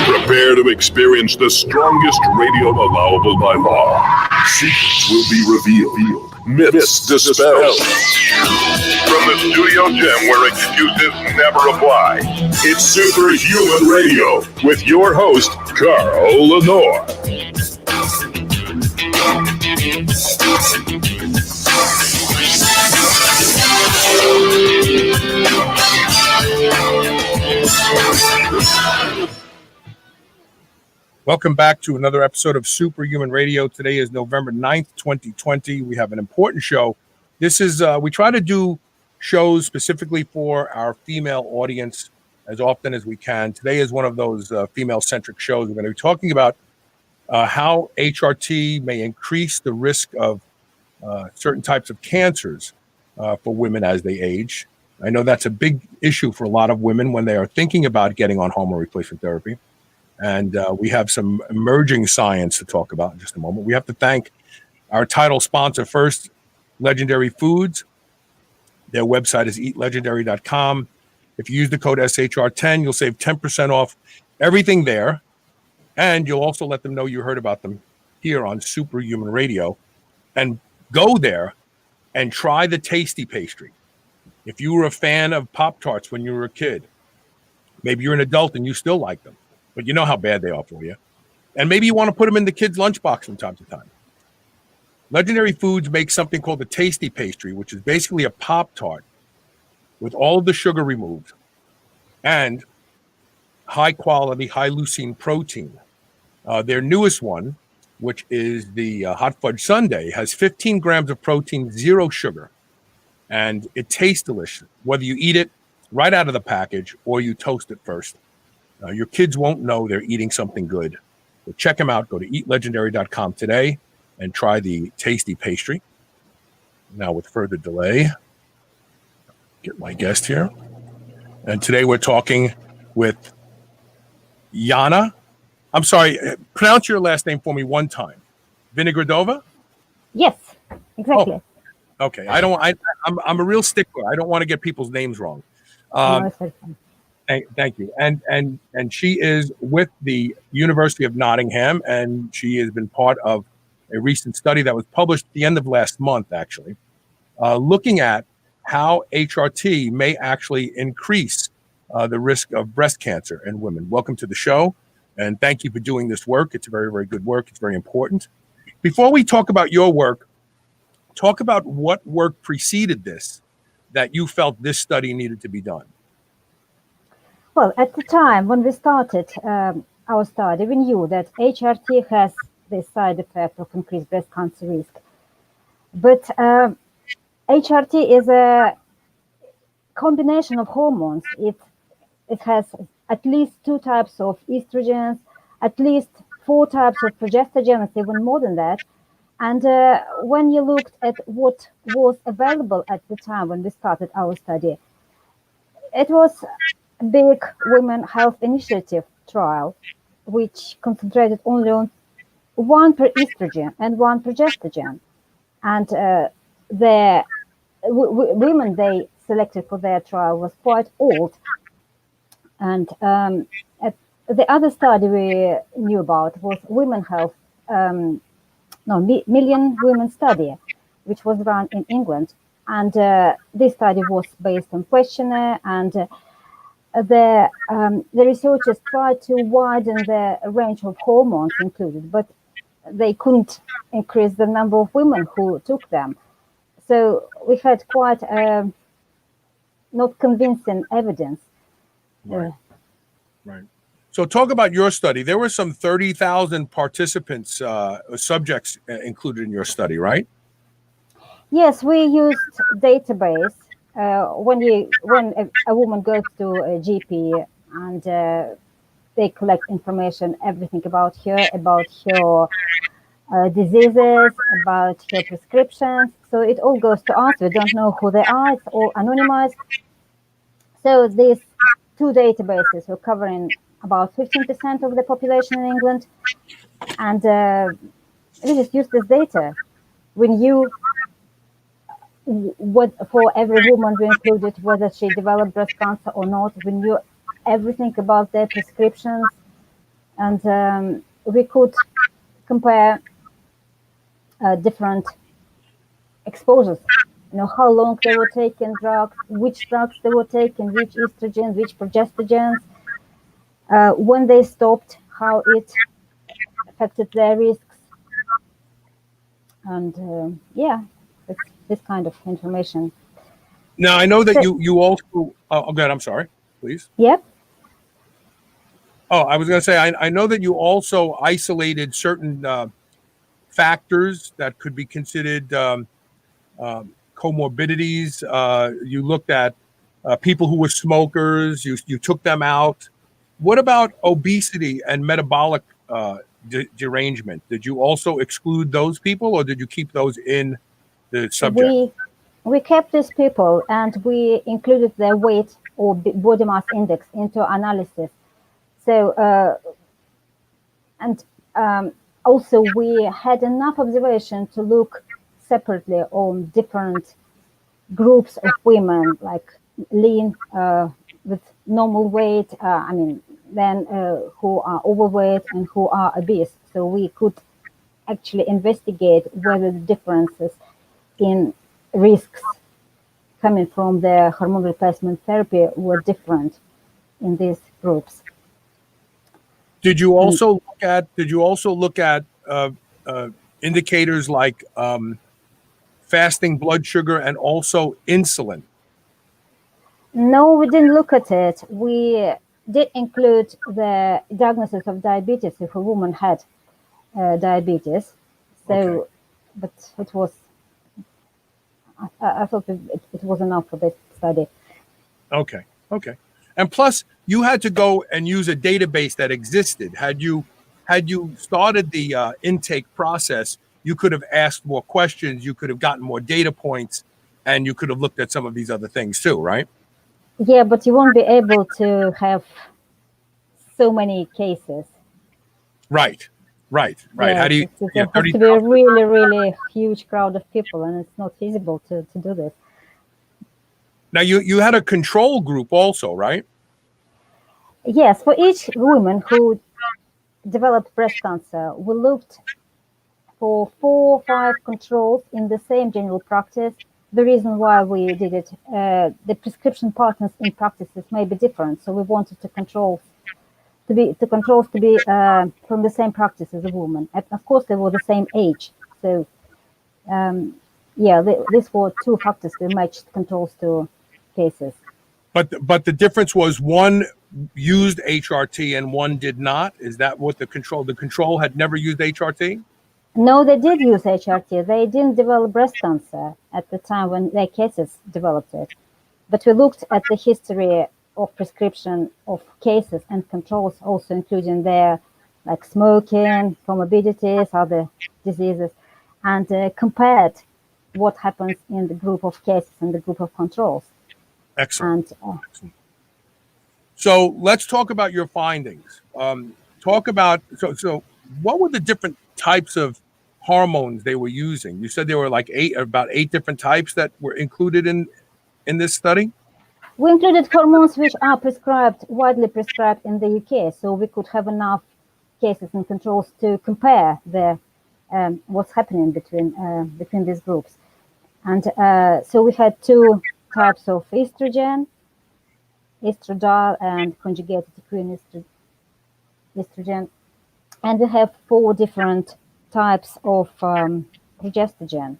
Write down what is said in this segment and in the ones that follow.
Prepare to experience the strongest radio allowable by law. Secrets will be revealed. Myths dispelled. From the studio gym where excuses never apply, it's Superhuman Radio with your host, Carl Lenore. Welcome back to another episode of Superhuman Radio. Today is November 9th, 2020. We have an important show. This is, we try to do shows specifically for our female audience as often as we can. Today is one of those female-centric shows. We're going to be talking about how HRT may increase the risk of certain types of cancers for women as they age. I know that's a big issue for a lot of women when they are thinking about getting on hormone replacement therapy. And we have some emerging science to talk about in just a moment. We have to thank our title sponsor first, Legendary Foods. Their website is eatlegendary.com. If you use the code SHR10, you'll save 10% off everything there. And you'll also let them know you heard about them here on Superhuman Radio. And go there and try the tasty pastry. If you were a fan of Pop-Tarts when you were a kid, maybe you're an adult and you still like them, but you know how bad they are for you. And maybe you want to put them in the kids' lunchbox from time to time. Legendary Foods makes something called the Tasty Pastry, which is basically a Pop-Tart with all of the sugar removed and high-quality, high-leucine protein. Their newest one, which is the Hot Fudge Sundae, has 15 grams of protein, 0 sugar. And it tastes delicious, whether you eat it right out of the package or you toast it first. Your kids won't know they're eating something good. So check them out. Go to eatlegendary.com today and try the tasty pastry. Now, with further delay, get my guest here. And today we're talking with Yana. I'm sorry, pronounce your last name for me one time. Vinogradova? Yes, exactly. Oh, okay. I'm a real stickler. I don't want to get people's names wrong. Thank you. And she is with the University of Nottingham, and she has been part of a recent study that was published at the end of last month, actually, looking at how HRT may actually increase the risk of breast cancer in women. Welcome to the show, and thank you for doing this work. It's very, very good work. It's very important. Before we talk about your work, talk about what work preceded this that you felt this study needed to be done. Well, at the time when we started our study, we knew that HRT has this side effect of increased breast cancer risk. But HRT is a combination of hormones. It has at least 2 types of estrogens, at least 4 types of progestogens, even more than that. And when you looked at what was available at the time when we started our study, it was a big Women Health Initiative trial, which concentrated only on 1 per estrogen and 1 progestogen. And the women they selected for their trial was quite old. And the other study we knew about was Million Women Study, which was run in England. And this study was based on questionnaire, and the researchers tried to widen the range of hormones included, but they couldn't increase the number of women who took them. So we had quite not convincing evidence. Right. So talk about your study. There were some 30,000 participants, subjects included in your study, right? Yes, we used database. When a woman goes to a GP and they collect information, everything about her diseases, about her prescriptions. So it all goes to us. We don't know who they are. It's all anonymized. So these two databases were covering about 15% of the population in England, and we just use this data. When you, for every woman we included, whether she developed breast cancer or not, we knew everything about their prescriptions, and we could compare different exposures. You know, how long they were taking drugs, which drugs they were taking, which estrogens, which progestogens, when they stopped, how it affected their risks, and yeah, it's this kind of information. Now, I know that you also. Oh, good. I'm sorry. Please. Yep. Oh, I was going to say I know that you also isolated certain factors that could be considered comorbidities. You looked at people who were smokers. You took them out. What about obesity and metabolic derangement? Did you also exclude those people, or did you keep those in the subject? We kept these people, and we included their weight or body mass index into analysis. So and also we had enough observation to look separately on different groups of women, like lean with normal weight, then who are overweight and who are obese. So we could actually investigate whether the differences in risks coming from the hormone replacement therapy were different in these groups. Did you also look at indicators like fasting blood sugar and also insulin? No, we didn't look at it. We did include the diagnosis of diabetes if a woman had diabetes. So, Okay. but it was, I thought it was enough for this study. Okay. And plus, you had to go and use a database that existed. Had you started the intake process, you could have asked more questions. You could have gotten more data points, and you could have looked at some of these other things too, right? Yeah, but you won't be able to have so many cases. Right. Yeah, How do you? there has 30, to be a really, really huge crowd of people, and it's not feasible to do this. now you had a control group also, right? Yes, for each woman who developed breast cancer, we looked for 4 or 5 controls in the same general practice. The reason why we did it, the prescription partners in practices may be different, so we wanted the controls to be from the same practice as a woman. And of course, they were the same age. So, these were 2 factors to match controls to cases. But the difference was one used HRT and one did not. Is that what the control had never used HRT? No, they did use HRT. They didn't develop breast cancer at the time when their cases developed it. But we looked at the history of prescription of cases and controls, also including their like smoking, comorbidities, other diseases, and compared what happens in the group of cases and the group of controls. Excellent. And So let's talk about your findings. Talk about so what were the different types of hormones they were using? You said there were like about eight different types that were included in this study. we included hormones which are widely prescribed in the UK, so we could have enough cases and controls to compare what's happening between these groups. And so we had 2 types of estrogen, estradiol and conjugated equine estrogen, and we have 4 different types of progestogen.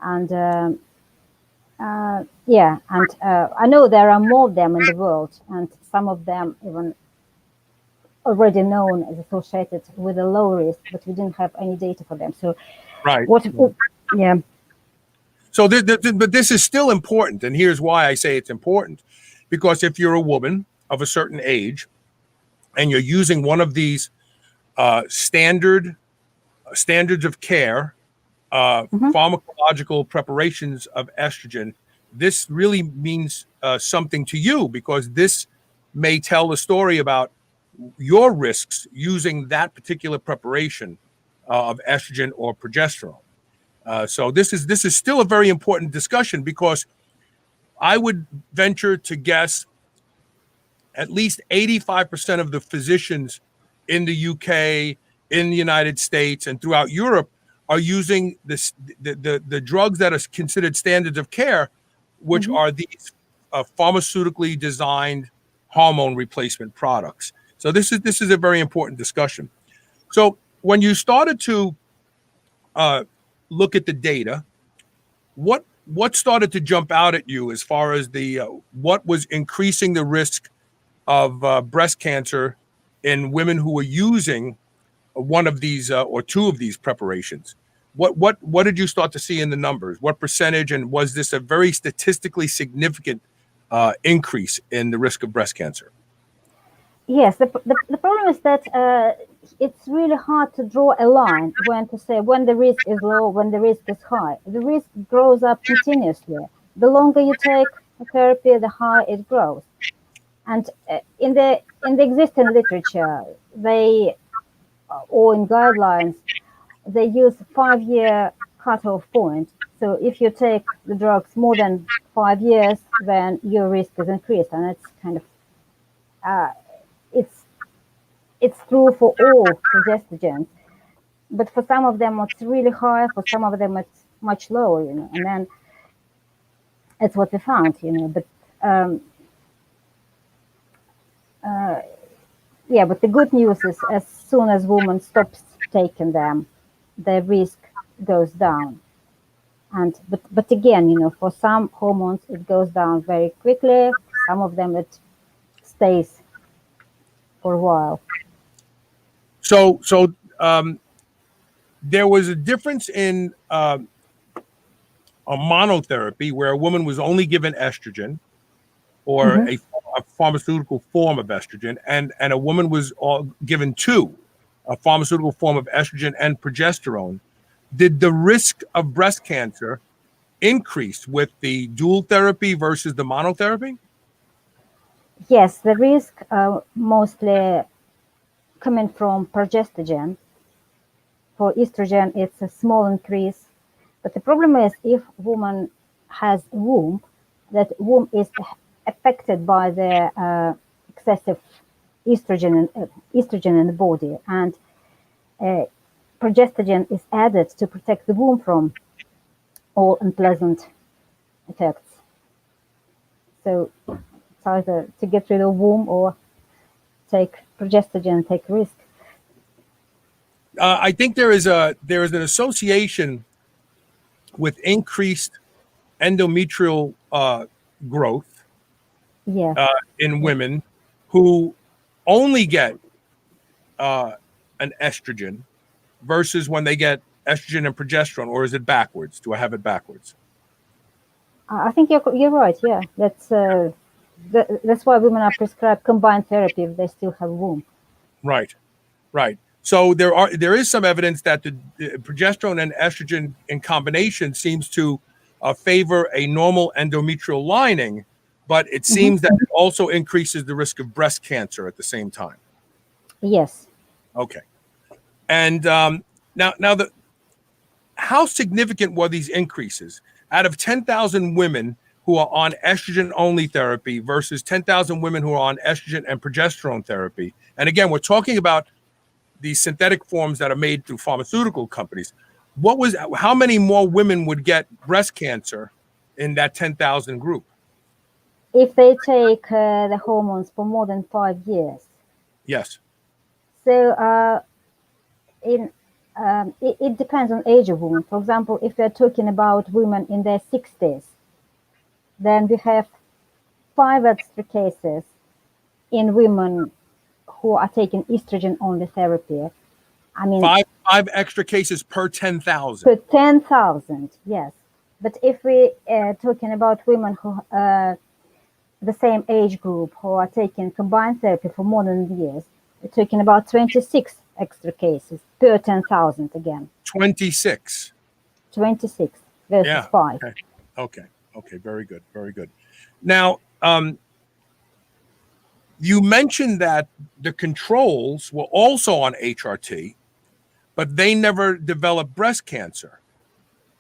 And I know there are more of them in the world, and some of them even already known as associated with a low risk, but we didn't have any data for them. So, Right. Yeah. So, but this is still important, and here's why I say it's important: because if you're a woman of a certain age, and you're using one of these standards of care, pharmacological preparations of estrogen, this really means something to you, because this may tell a story about your risks using that particular preparation of estrogen or progesterone. So this is still a very important discussion, because I would venture to guess at least 85% of the physicians in the UK, in the United States, and throughout Europe are using the drugs that are considered standards of care, which are these pharmaceutically designed hormone replacement products. So this is a very important discussion. So when you started to look at the data, what started to jump out at you as far as the what was increasing the risk of breast cancer in women who were using one of these or two of these preparations? What did you start to see in the numbers? What percentage, and was this a very statistically significant increase in the risk of breast cancer? Yes, the problem is that it's really hard to draw a line when to say when the risk is low, when the risk is high. The risk grows up continuously. The longer you take the therapy, the higher it grows. And in the existing literature, or in guidelines, they use 5-year cutoff point. So if you take the drugs more than 5 years, then your risk is increased, and it's kind of it's true for all progestogens, but for some of them it's really high, for some of them it's much lower, and then it's what we found, But but the good news is, as soon as woman stops taking them, the risk goes down. And but again, for some hormones it goes down very quickly. Some of them it stays for a while. So there was a difference in a monotherapy where a woman was only given estrogen or a pharmaceutical form of estrogen, and a woman was given two, a pharmaceutical form of estrogen and progesterone. Did the risk of breast cancer increase with the dual therapy versus the monotherapy? Yes, the risk mostly coming from progestogen. For estrogen, it's a small increase. But the problem is, if woman has a womb, that womb is affected by the excessive estrogen in the body, and progestogen is added to protect the womb from all unpleasant effects. So it's either to get rid of womb or take progestogen, take risk. I think there is an association with increased endometrial growth in women who only get an estrogen versus when they get estrogen and progesterone, or is it backwards? Do I have it backwards? I think you're right. Yeah, that's why women are prescribed combined therapy if they still have womb. Right. So there is some evidence that the progesterone and estrogen in combination seems to favor a normal endometrial lining, but it seems that it also increases the risk of breast cancer at the same time. Yes. Okay. And now how significant were these increases? Out of 10,000 women who are on estrogen-only therapy versus 10,000 women who are on estrogen and progesterone therapy, and again, we're talking about these synthetic forms that are made through pharmaceutical companies, how many more women would get breast cancer in that 10,000 group? If they take the hormones for more than 5 years. Yes. So it depends on age of woman. For example, if we're talking about women in their 60s, then we have 5 extra cases in women who are taking estrogen-only therapy. I mean, five extra cases per 10,000. Per 10,000, yes. But if we are talking about women who the same age group who are taking combined therapy for more than years, we're talking about 26 extra cases per 10,000 again. 26. 26 versus 5. Okay. Very good. Very good. Now, you mentioned that the controls were also on HRT, but they never developed breast cancer.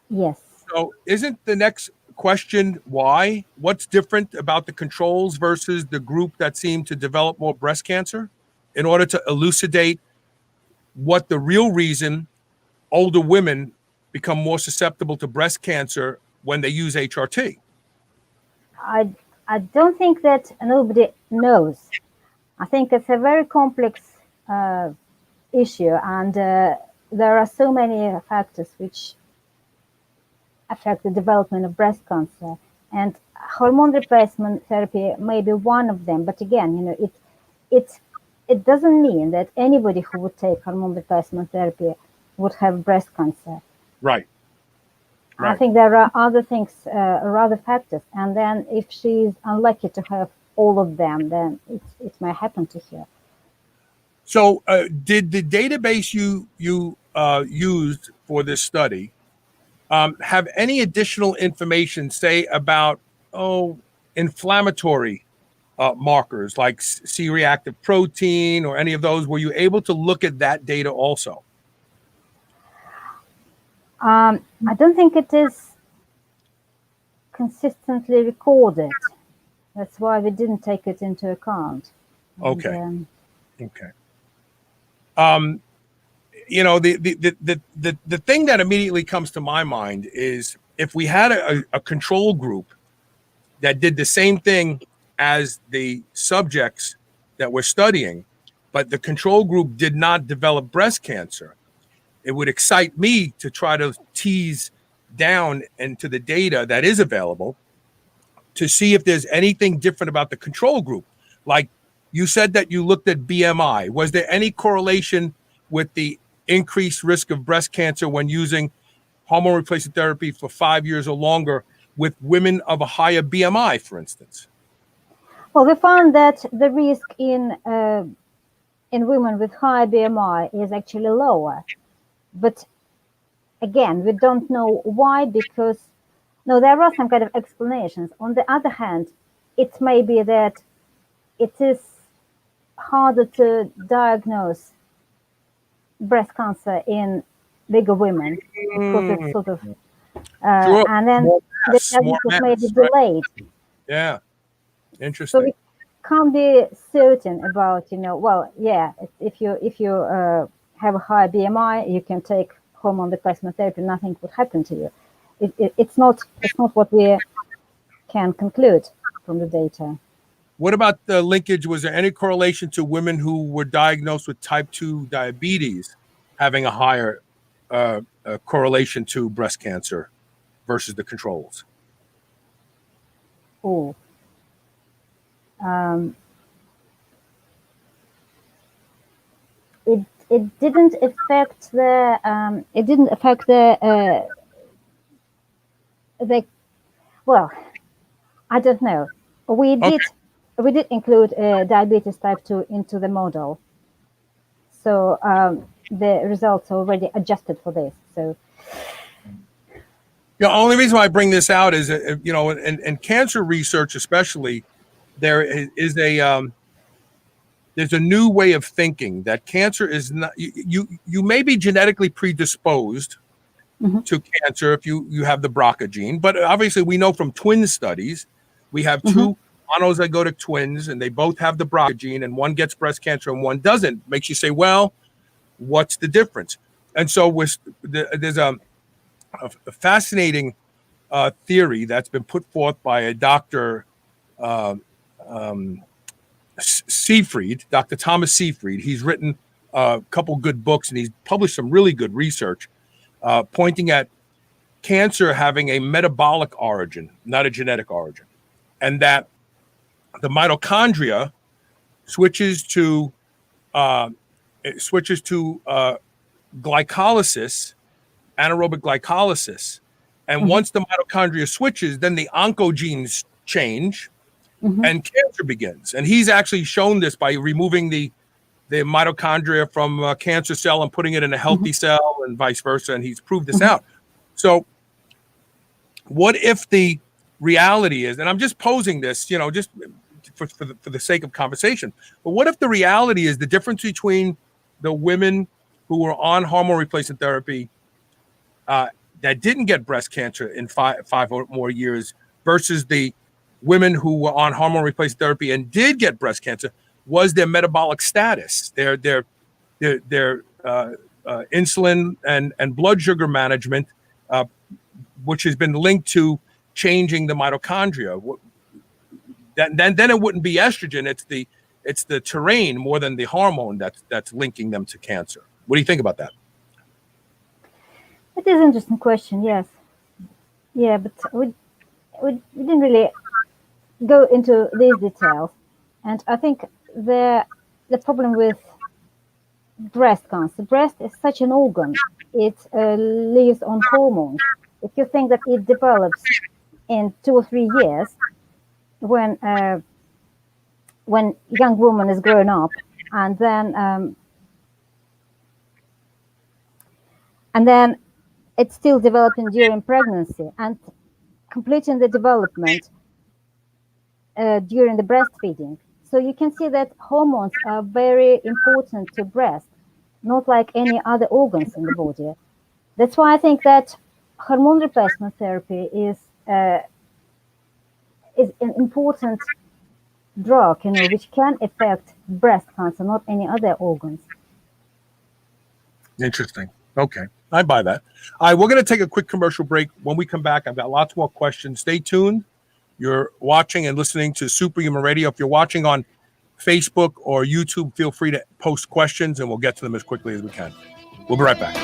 Yes. So isn't the next question why? What's different about the controls versus the group that seemed to develop more breast cancer, in order to elucidate what the real reason older women become more susceptible to breast cancer when they use HRT? I don't think that nobody knows. I think it's a very complex issue, and there are so many factors which affect the development of breast cancer, and hormone replacement therapy may be one of them. But again, it doesn't mean that anybody who would take hormone replacement therapy would have breast cancer. Right. I think there are other things, or other factors, and then if she's unlucky to have all of them, then it may happen to her. So, did the database you used for this study have any additional information, say about inflammatory markers like C-reactive protein or any of those? Were you able to look at that data also? I don't think it is consistently recorded. That's why we didn't take it into account. Okay. And, okay. The thing that immediately comes to my mind is if we had a control group that did the same thing as the subjects that we're studying, but the control group did not develop breast cancer, it would excite me to try to tease down into the data that is available to see if there's anything different about the control group. Like you said that you looked at BMI. Was there any correlation with the increased risk of breast cancer when using hormone replacement therapy for 5 years or longer with women of a higher BMI, for instance? Well, we found that the risk in women with high BMI is actually lower. But again, we don't know why, because there are some kind of explanations. On the other hand, it may be that it is harder to diagnose breast cancer in bigger women because it's sort of, Sure. and then the diagnosis may be delayed. Yeah, interesting. So we can't be certain about, if you have a high BMI, you can take hormone replacement therapy, nothing would happen to you. It's not what we can conclude from the data. What about the linkage? Was there any correlation to women who were diagnosed with type 2 diabetes having a higher correlation to breast cancer versus the controls? Oh. It didn't affect the well, I don't know. We did include diabetes type 2 into the model, so the results are already adjusted for this. So the only reason why I bring this out is in cancer research especially, there is there's a new way of thinking that cancer is not, you may be genetically predisposed to cancer if you have the BRCA gene, but obviously we know from twin studies, we have two monozygotic twins and they both have the BRCA gene and one gets breast cancer and one doesn't. Makes you say, well, what's the difference? And so there's a fascinating theory that's been put forth by a Dr. Seyfried, Dr. Thomas Seyfried. He's written a couple good books and he's published some really good research pointing at cancer having a metabolic origin, not a genetic origin, and that the mitochondria switches to glycolysis, anaerobic glycolysis, and once the mitochondria switches, then the oncogenes change. And cancer begins. And he's actually shown this by removing the the mitochondria from a cancer cell and putting it in a healthy cell and vice versa. And he's proved this out. So what if the reality is, and I'm just posing this, just for the sake of conversation, but what if the reality is the difference between the women who were on hormone replacement therapy that didn't get breast cancer in five or more years versus the women who were on hormone replacement therapy and did get breast cancer was their metabolic status, their insulin and blood sugar management, which has been linked to changing the mitochondria. Then it wouldn't be estrogen. It's the terrain more than the hormone that's linking them to cancer. What do you think about that? It is an interesting question. Yes, yeah, but we didn't really go into these details, and I think the problem with breast cancer, breast is such an organ. It lives on hormones. If you think that it develops in 2 or 3 years, when young woman is grown up, and then it's still developing during pregnancy and completing the development during the breastfeeding. So you can see that hormones are very important to breast, not like any other organs in the body. That's why I think that hormone replacement therapy is an important drug, which can affect breast cancer, not any other organs. Interesting. Okay, I buy that. All right, we're going to take a quick commercial break. When we come back, I've got lots more questions. Stay tuned. You're watching and listening to Superhuman Radio. If you're watching on Facebook or YouTube, feel free to post questions, and we'll get to them as quickly as we can. We'll be right back.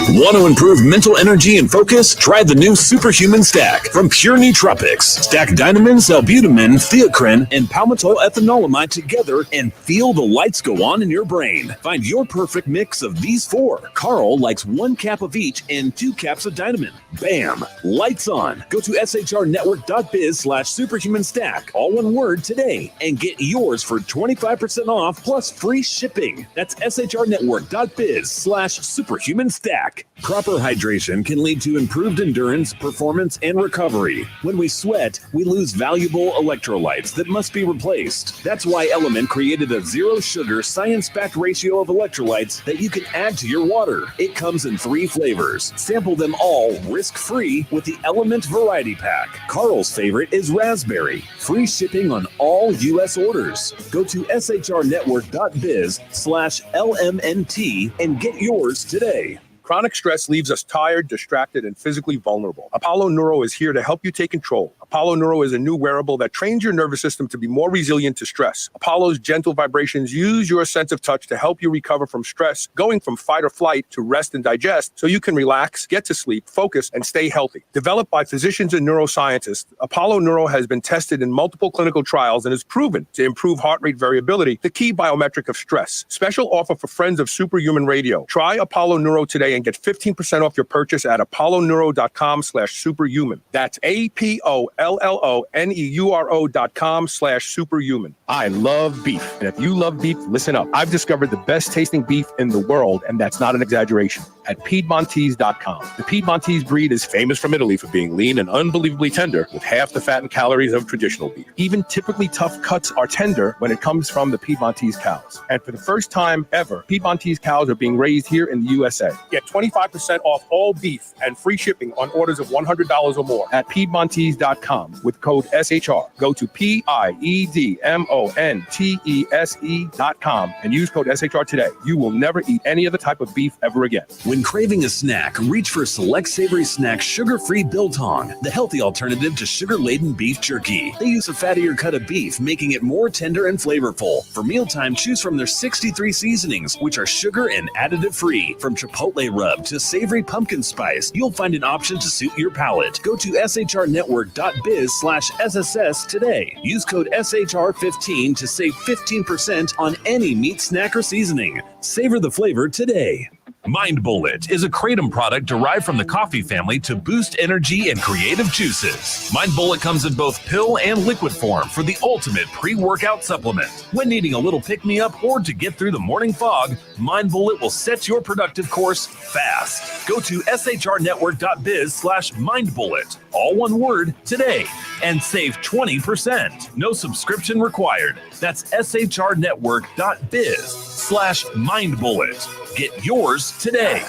Want to improve mental energy and focus? Try the new Superhuman Stack from Pure Nootropics. Stack Dynamine, Salbutamine, Theocrine, and palmitoyl ethanolamide together and feel the lights go on in your brain. Find your perfect mix of these 4. Carl likes 1 cap of each and 2 caps of Dynamine. Bam! Lights on. Go to shrnetwork.biz/superhuman stack, all one word, today, and get yours for 25% off plus free shipping. That's shrnetwork.biz/superhuman stack. Proper hydration can lead to improved endurance, performance, and recovery. When we sweat, we lose valuable electrolytes that must be replaced. That's why Element created a zero-sugar, science-backed ratio of electrolytes that you can add to your water. It comes in 3 flavors. Sample them all risk-free with the Element Variety Pack. Carl's favorite is raspberry. Free shipping on all U.S. orders. Go to shrnetwork.biz/LMNT and get yours today. Chronic stress leaves us tired, distracted, and physically vulnerable. Apollo Neuro is here to help you take control. Apollo Neuro is a new wearable that trains your nervous system to be more resilient to stress. Apollo's gentle vibrations use your sense of touch to help you recover from stress, going from fight or flight to rest and digest so you can relax, get to sleep, focus, and stay healthy. Developed by physicians and neuroscientists, Apollo Neuro has been tested in multiple clinical trials and is proven to improve heart rate variability, the key biometric of stress. Special offer for friends of Superhuman Radio. Try Apollo Neuro today and get 15% off your purchase at apolloneuro.com/superhuman. That's APOLLONEURO.com/superhuman. I love beef. And if you love beef, listen up. I've discovered the best tasting beef in the world, and that's not an exaggeration, at Piedmontese.com. The Piedmontese breed is famous from Italy for being lean and unbelievably tender with half the fat and calories of traditional beef. Even typically tough cuts are tender when it comes from the Piedmontese cows. And for the first time ever, Piedmontese cows are being raised here in the USA. Get 25% off all beef and free shipping on orders of $100 or more at Piedmontese.com with code SHR. Go to Piedmontese.com and use code SHR today. You will never eat any other type of beef ever again. When craving a snack, reach for Select Savory Snack Sugar-Free Biltong, the healthy alternative to sugar-laden beef jerky. They use a fattier cut of beef, making it more tender and flavorful. For mealtime, choose from their 63 seasonings, which are sugar and additive-free. From chipotle rub to savory pumpkin spice, you'll find an option to suit your palate. Go to shrnetwork.biz/SSS today. Use code SHR15 to save 15% on any meat snack or seasoning. Savor the flavor today. Mind Bullet is a kratom product derived from the coffee family to boost energy and creative juices. Mind Bullet comes in both pill and liquid form for the ultimate pre-workout supplement. When needing a little pick-me-up or to get through the morning fog, Mind Bullet will set your productive course fast. Go to shrnetwork.biz/mindbullet, all one word, today, and save 20%. No subscription required. That's shrnetwork.biz/mindbullet. Get yours today.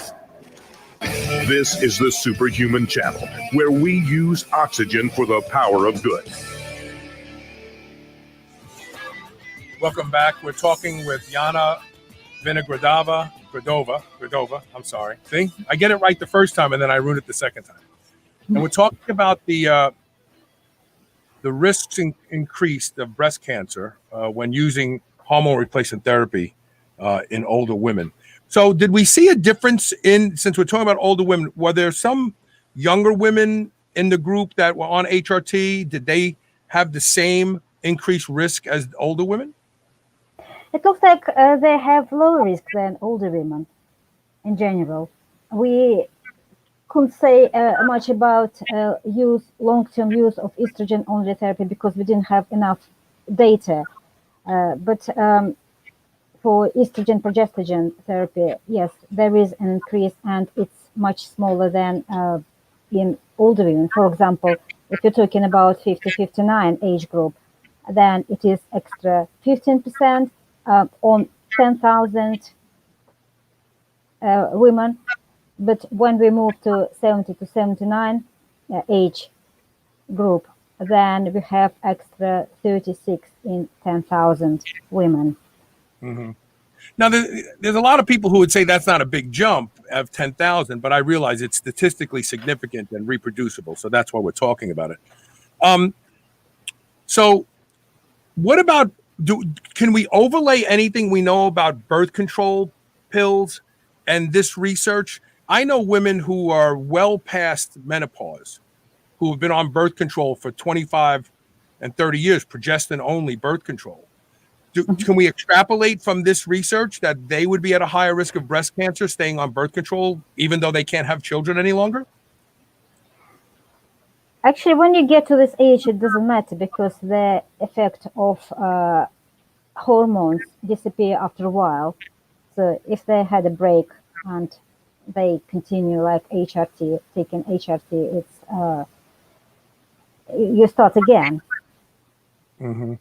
This is the Superhuman Channel, where we use oxygen for the power of good. Welcome back. We're talking with Yana Vinogradova. I'm sorry. See, I get it right the first time, and then I ruin it the second time. And we're talking about the risks increased of breast cancer when using hormone replacement therapy in older women. So did we see a difference since we're talking about older women, were there some younger women in the group that were on HRT? Did they have the same increased risk as older women? It looks like they have lower risk than older women in general. We couldn't say much about long-term use of estrogen-only therapy because we didn't have enough data. But for estrogen progesterone therapy, yes, there is an increase, and it's much smaller than in older women. For example, if you're talking about 50-59 age group, then it is extra 15% on 10,000 women. But when we move to 70-79 age group, then we have extra 36 in 10,000 women. Mm-hmm. Now, there's a lot of people who would say that's not a big jump of 10,000, but I realize it's statistically significant and reproducible. So that's why we're talking about it. So what about, can we overlay anything we know about birth control pills and this research? I know women who are well past menopause, who have been on birth control for 25 and 30 years, progestin only birth control. Can we extrapolate from this research that they would be at a higher risk of breast cancer staying on birth control, even though they can't have children any longer? Actually, when you get to this age, it doesn't matter because the effect of hormones disappear after a while. So if they had a break and they continue like HRT, taking HRT, it's you start again. Mm-hmm.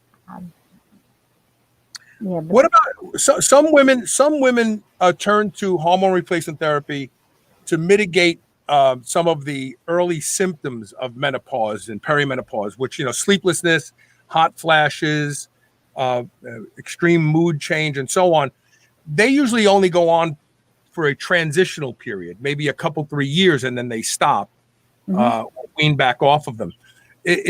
Yeah. What about some women? Some women turn to hormone replacement therapy to mitigate some of the early symptoms of menopause and perimenopause, which, sleeplessness, hot flashes, extreme mood change, and so on. They usually only go on for a transitional period, maybe a couple, 3 years, and then they stop, wean back off of them.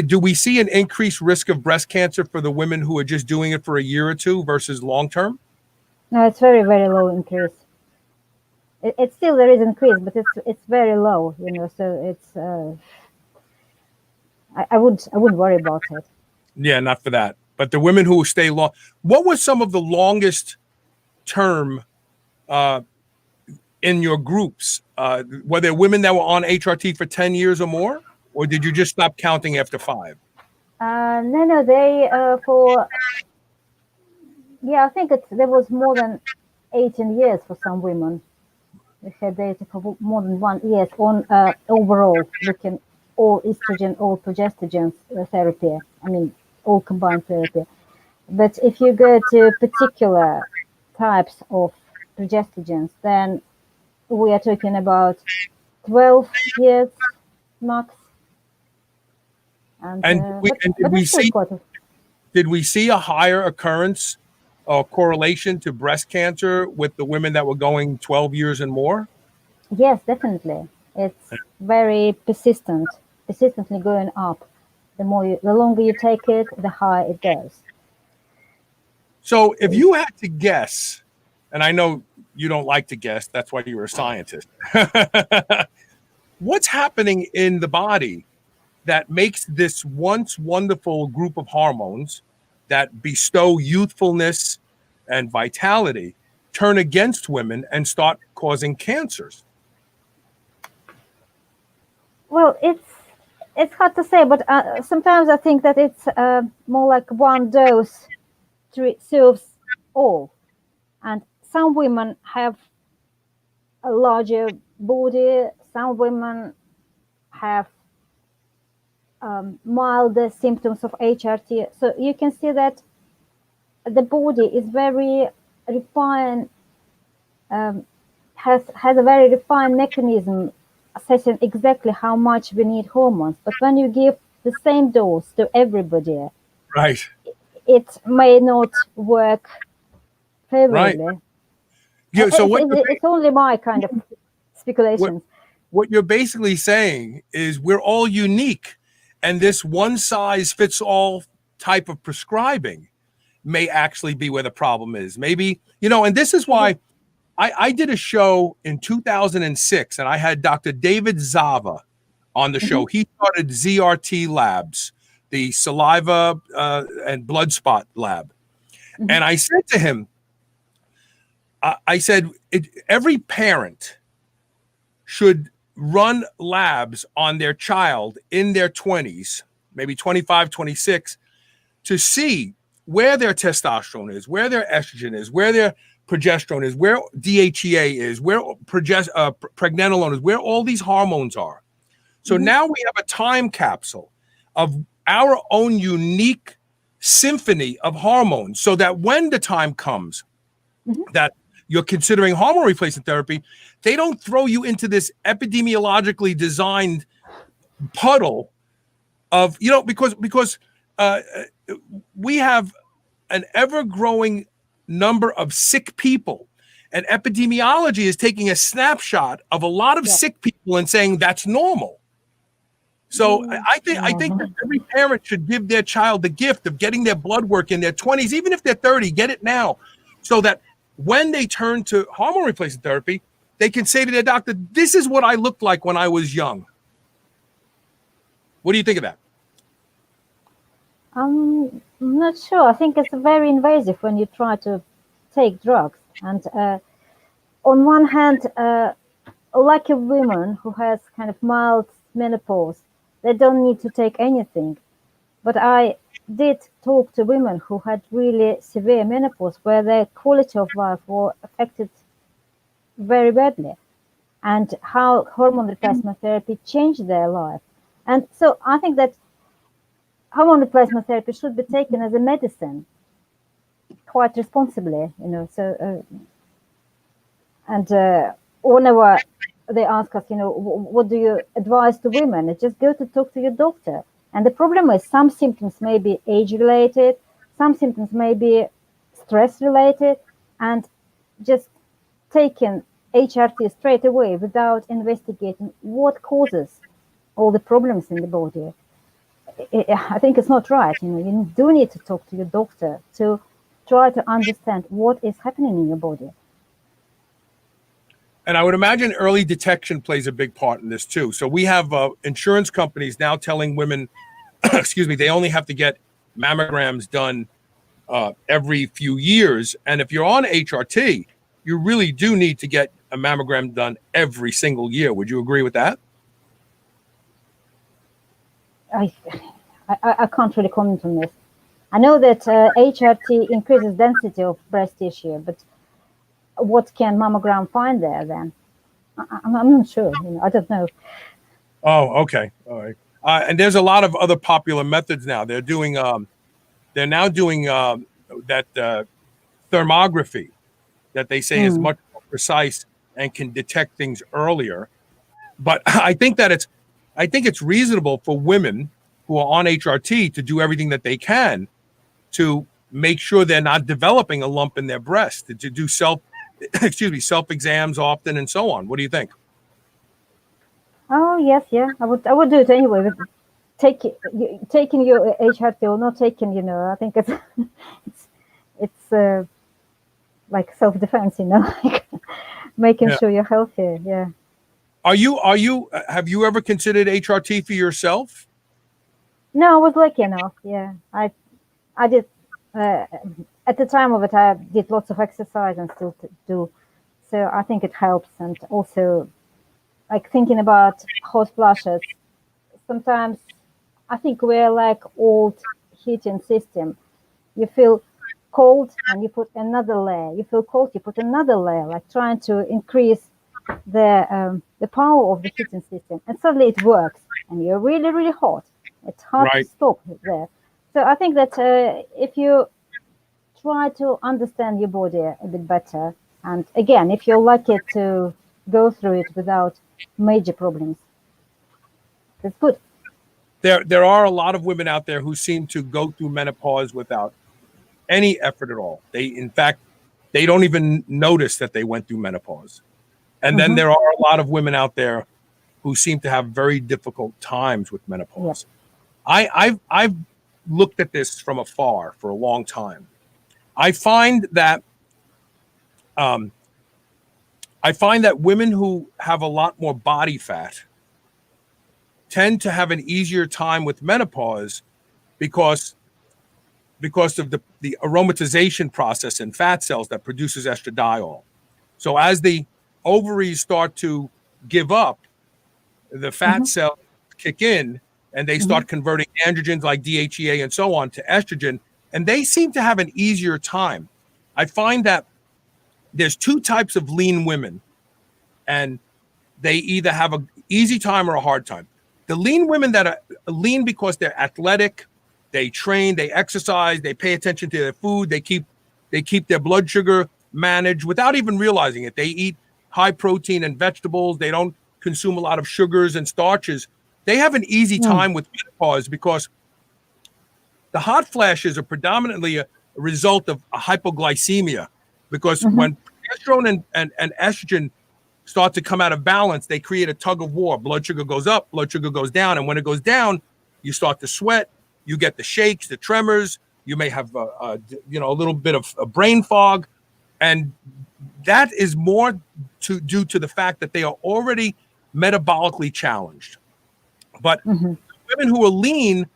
Do we see an increased risk of breast cancer for the women who are just doing it for a year or two versus long term? No, it's very, very low increase. It's still there is increase, but it's very low, So it's I wouldn't worry about it. Yeah, not for that. But the women who stay long, what was some of the longest term in your groups? Were there women that were on HRT for 10 years or more? Or did you just stop counting after 5? No, they I think there was more than 18 years for some women. We had data for more than 1 year on overall, looking all estrogen, all progestogen therapy. I mean, all combined therapy. But if you go to particular types of progestogens, then we are talking about 12 years max. Did we see a higher occurrence or correlation to breast cancer with the women that were going 12 years and more? Yes, definitely. It's very persistently going up. The longer you take it, the higher it goes. So if you had to guess, and I know you don't like to guess, that's why you're a scientist. What's happening in the body that makes this once wonderful group of hormones that bestow youthfulness and vitality turn against women and start causing cancers? Well, it's hard to say, but sometimes I think that it's more like one dose serves all. And some women have a larger body, some women have milder symptoms of HRT. So you can see that the body is very refined, has a very refined mechanism assessing exactly how much we need hormones. But when you give the same dose to everybody, Right. it may not work favorably. Right. Yeah, so it's only my kind of speculations. What you're basically saying is we're all unique, and this one size fits all type of prescribing may actually be where the problem is. Maybe, and this is why I did a show in 2006, and I had Dr. David Zava on the show. He started ZRT Labs, the saliva and blood spot lab. And I said to him, I said, every parent should run labs on their child in their 20s, maybe 25, 26, to see where their testosterone is, where their estrogen is, where their progesterone is, where DHEA is, where pregnenolone is, where all these hormones are. So now we have a time capsule of our own unique symphony of hormones, so that when the time comes that you're considering hormone replacement therapy, they don't throw you into this epidemiologically designed puddle of, because we have an ever-growing number of sick people, and epidemiology is taking a snapshot of a lot of sick people and saying that's normal. So I think that every parent should give their child the gift of getting their blood work in their 20s, even if they're 30, get it now, so that when they turn to hormone replacement therapy, they can say to their doctor, this is what I looked like when I was young. What do you think of that? I'm not sure. I think it's very invasive when you try to take drugs. And on one hand, like a woman who has kind of mild menopause, they don't need to take anything. But I did talk to women who had really severe menopause, where their quality of life was affected very badly, and how hormone replacement therapy changed their life. And so I think that hormone replacement therapy should be taken as a medicine quite responsibly, So, whenever they ask us, what do you advise to women? It's just go to talk to your doctor. And the problem is some symptoms may be age-related, some symptoms may be stress-related, and just taking HRT straight away without investigating what causes all the problems in the body, I think it's not right. You do need to talk to your doctor to try to understand what is happening in your body. And I would imagine early detection plays a big part in this too. So we have insurance companies now telling women, they only have to get mammograms done every few years. And if you're on HRT, you really do need to get a mammogram done every single year. Would you agree with that? I can't really comment on this. I know that HRT increases density of breast tissue, but what can mammogram find there then? I'm not sure. I don't know. Oh, okay. All right. And there's a lot of other popular methods now. They're doing, that thermography that they say is much more precise and can detect things earlier. But I think it's reasonable for women who are on HRT to do everything that they can to make sure they're not developing a lump in their breast, to do self exams often and so on. What do you think? Oh yes, yeah, I would do it anyway. But taking your HRT or not taking, I think it's like self-defense, like making sure you're healthy. Yeah. Have you ever considered HRT for yourself? No, I was lucky enough. Yeah, I did. At the time of it, I did lots of exercise and still do So I think it helps. And also, like thinking about hot flashes, sometimes I think we're like old heating system. You feel cold and you put another layer. You feel cold, you put another layer, like trying to increase the power of the heating system. And suddenly it works, and you're really, really hot. It's hard to stop there. So I think that if you try to understand your body a bit better, and again, if you're lucky to go through it without major problems, that's good. There are a lot of women out there who seem to go through menopause without any effort at all. In fact, they don't even notice that they went through menopause. And then there are a lot of women out there who seem to have very difficult times with menopause. Yeah. I've looked at this from afar for a long time. I find that women who have a lot more body fat tend to have an easier time with menopause because of the aromatization process in fat cells that produces estradiol. So as the ovaries start to give up, the fat cells kick in and they start converting androgens like DHEA and so on to estrogen, and they seem to have an easier time. I find that there's two types of lean women, and they either have an easy time or a hard time. The lean women that are lean because they're athletic, they train, they exercise, they pay attention to their food, they keep their blood sugar managed without even realizing it. They eat high protein and vegetables. They don't consume a lot of sugars and starches. They have an easy time with menopause because the hot flashes are predominantly a result of a hypoglycemia, because when progesterone and estrogen start to come out of balance, they create a tug of war. Blood sugar goes up, blood sugar goes down. And when it goes down, you start to sweat, you get the shakes, the tremors, you may have a little bit of a brain fog. And that is more due to the fact that they are already metabolically challenged. But women who are lean,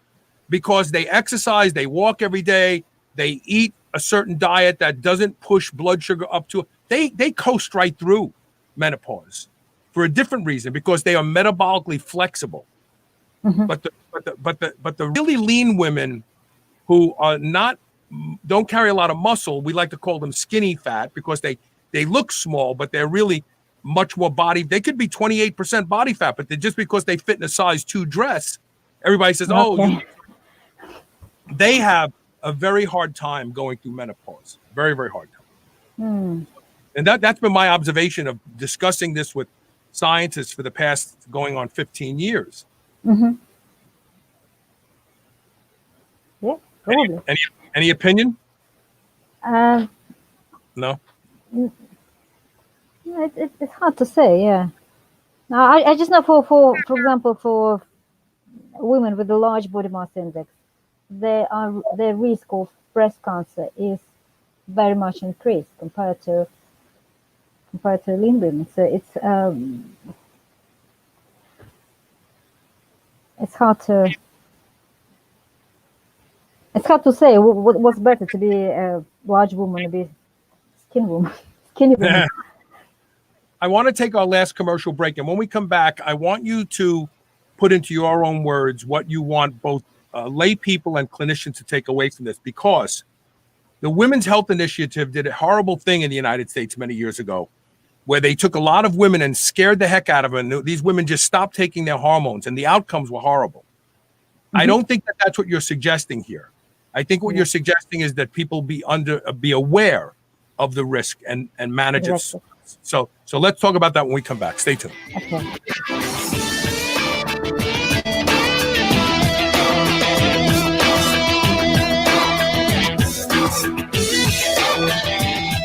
because they exercise, they walk every day, they eat a certain diet that doesn't push blood sugar up to, they coast right through menopause for a different reason, because they are metabolically flexible. But the really lean women who are don't carry a lot of muscle, we like to call them skinny fat, because they look small, but they're really much more body. They could be 28% body fat, but just because they fit in a size 2 dress, everybody says, they have a very hard time going through menopause. Very, very hard time. And that's been my observation of discussing this with scientists for the past going on 15 years. Yeah, probably. Any opinion? No. It's hard to say. Yeah. Now I just know for example, for women with a large body mass index, their risk of breast cancer is very much increased compared to lean women. So it's hard to say what's better, to be a large woman or be skinny woman. I want to take our last commercial break, and when we come back, I want you to put into your own words what you want both lay people and clinicians to take away from this, because the Women's Health Initiative did a horrible thing in the United States many years ago, where they took a lot of women and scared the heck out of them. These women just stopped taking their hormones, and the outcomes were horrible. I don't think that that's what you're suggesting here. I think what you're suggesting is that people be aware of the risk and manage it. So let's talk about that when we come back. Stay tuned. Okay.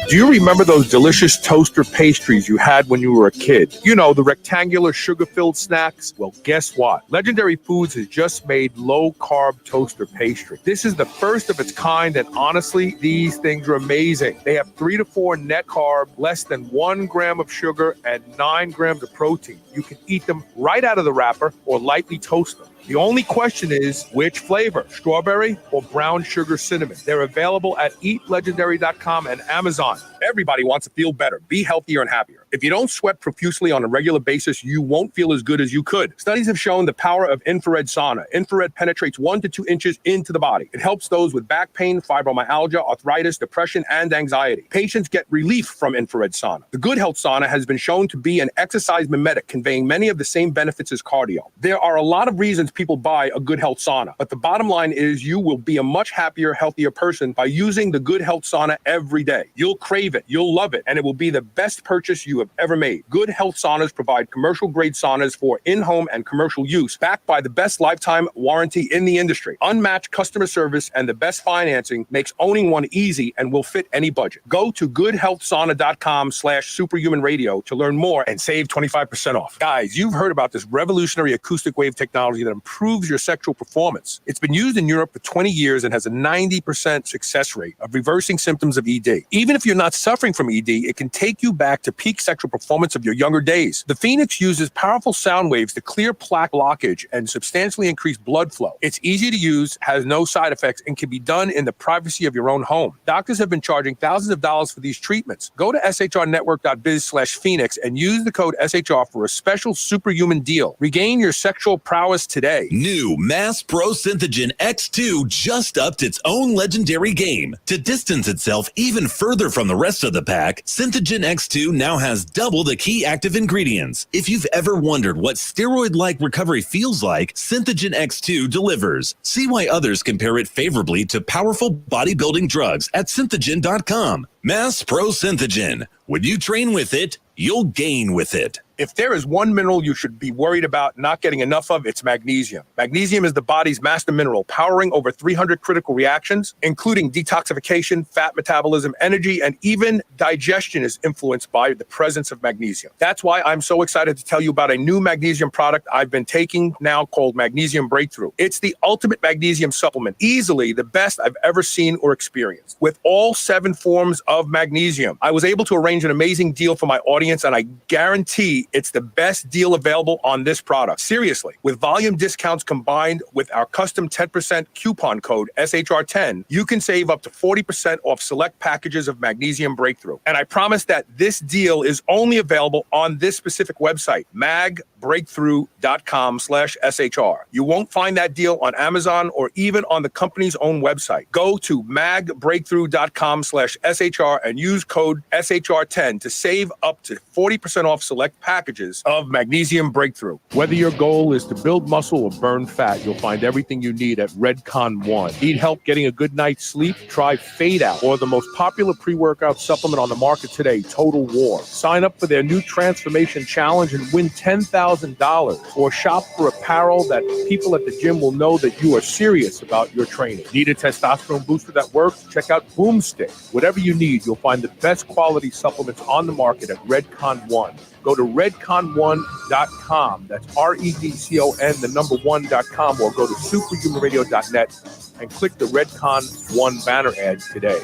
Do you remember those delicious toaster pastries you had when you were a kid? You know, the rectangular sugar-filled snacks? Well, guess what? Legendary Foods has just made low-carb toaster pastry. This is the first of its kind, and honestly, these things are amazing. They have 3 to 4 net carb, less than 1 gram of sugar, and 9 grams of protein. You can eat them right out of the wrapper or lightly toast them. The only question is which flavor, strawberry or brown sugar cinnamon. They're available at eatlegendary.com and Amazon. Everybody wants to feel better, be healthier and happier. If you don't sweat profusely on a regular basis, you won't feel as good as you could. Studies have shown the power of infrared sauna. Infrared penetrates 1 to 2 inches into the body. It helps those with back pain, fibromyalgia, arthritis, depression, and anxiety. Patients get relief from infrared sauna. The Good Health Sauna has been shown to be an exercise mimetic, conveying many of the same benefits as cardio. There are a lot of reasons people buy a Good Health Sauna, but the bottom line is you will be a much happier, healthier person by using the Good Health Sauna every day. You'll crave it, you'll love it, and it will be the best purchase you have ever made. Good Health Saunas provide commercial-grade saunas for in-home and commercial use, backed by the best lifetime warranty in the industry. Unmatched customer service and the best financing makes owning one easy and will fit any budget. Go to goodhealthsauna.com/superhumanradio to learn more and save 25% off. Guys, you've heard about this revolutionary acoustic wave technology that improves your sexual performance. It's been used in Europe for 20 years and has a 90% success rate of reversing symptoms of ED. Even if you're not suffering from ED, it can take you back to peak sexual performance of your younger days. The Phoenix uses powerful sound waves to clear plaque blockage and substantially increase blood flow. It's easy to use, has no side effects, and can be done in the privacy of your own home. Doctors have been charging thousands of dollars for these treatments. Go to shrnetwork.biz/Phoenix and use the code SHR for a special superhuman deal. Regain your sexual prowess today. New Mass Pro Synthogen X2 just upped its own legendary game. To distance itself even further from the rest of the pack, Synthogen X2 now has double the key active ingredients. If you've ever wondered what steroid-like recovery feels like, Synthogen X2 delivers. See why others compare it favorably to powerful bodybuilding drugs at synthogen.com. Mass Pro Synthogen. When you train with it, you'll gain with it. If there is one mineral you should be worried about not getting enough of, it's magnesium. Magnesium is the body's master mineral, powering over 300 critical reactions, including detoxification, fat metabolism, energy, and even digestion is influenced by the presence of magnesium. That's why I'm so excited to tell you about a new magnesium product I've been taking now called Magnesium Breakthrough. It's the ultimate magnesium supplement, easily the best I've ever seen or experienced. With all 7 forms of magnesium, I was able to arrange an amazing deal for my audience, and I guarantee it's the best deal available on this product. Seriously, with volume discounts combined with our custom 10% coupon code SHR10, you can save up to 40% off select packages of Magnesium Breakthrough. And I promise that this deal is only available on this specific website, magbreakthrough.com/SHR. You won't find that deal on Amazon or even on the company's own website. Go to magbreakthrough.com/SHR and use code SHR10 to save up to 40% off select packages of Magnesium Breakthrough. Whether your goal is to build muscle or burn fat, you'll find everything you need at Redcon One. Need help getting a good night's sleep? Try Fade Out, or the most popular pre-workout supplement on the market today, Total War. Sign up for their new Transformation Challenge and win $10,000, or shop for apparel that people at the gym will know that you are serious about your training. Need a testosterone booster that works? Check out Boomstick. Whatever you need, you'll find the best quality supplements on the market at Redcon One. Go to redcon1.com. That's REDCON, the number 1.com, or go to superhumanradio.net and click the Redcon One banner ad today.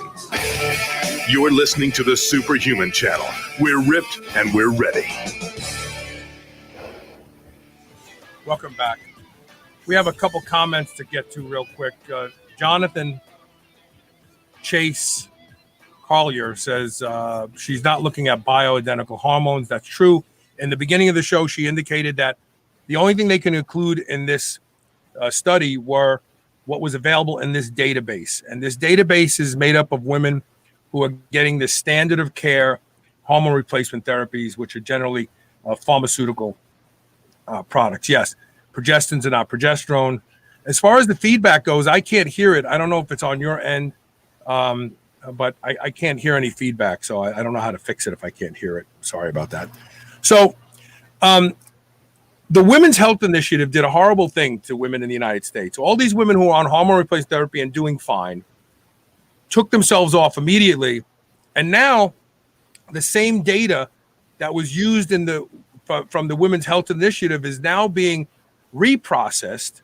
You're listening to the Superhuman Channel. We're ripped and we're ready. Welcome back. We have a couple comments to get to real quick. Jonathan Chase Collier says she's not looking at bioidentical hormones. That's true. In the beginning of the show, she indicated that the only thing they can include in this study were what was available in this database. And this database is made up of women who are getting the standard of care hormone replacement therapies, which are generally pharmaceutical products. Yes, progestins are not progesterone. As far as the feedback goes, I can't hear it. I don't know if it's on your end. But I can't hear any feedback, so I don't know how to fix it if I can't hear it. Sorry about that. So the Women's Health Initiative did a horrible thing to women in the United States. All these women who are on hormone replacement therapy and doing fine took themselves off immediately, and now the same data that was used from the Women's Health Initiative is now being reprocessed,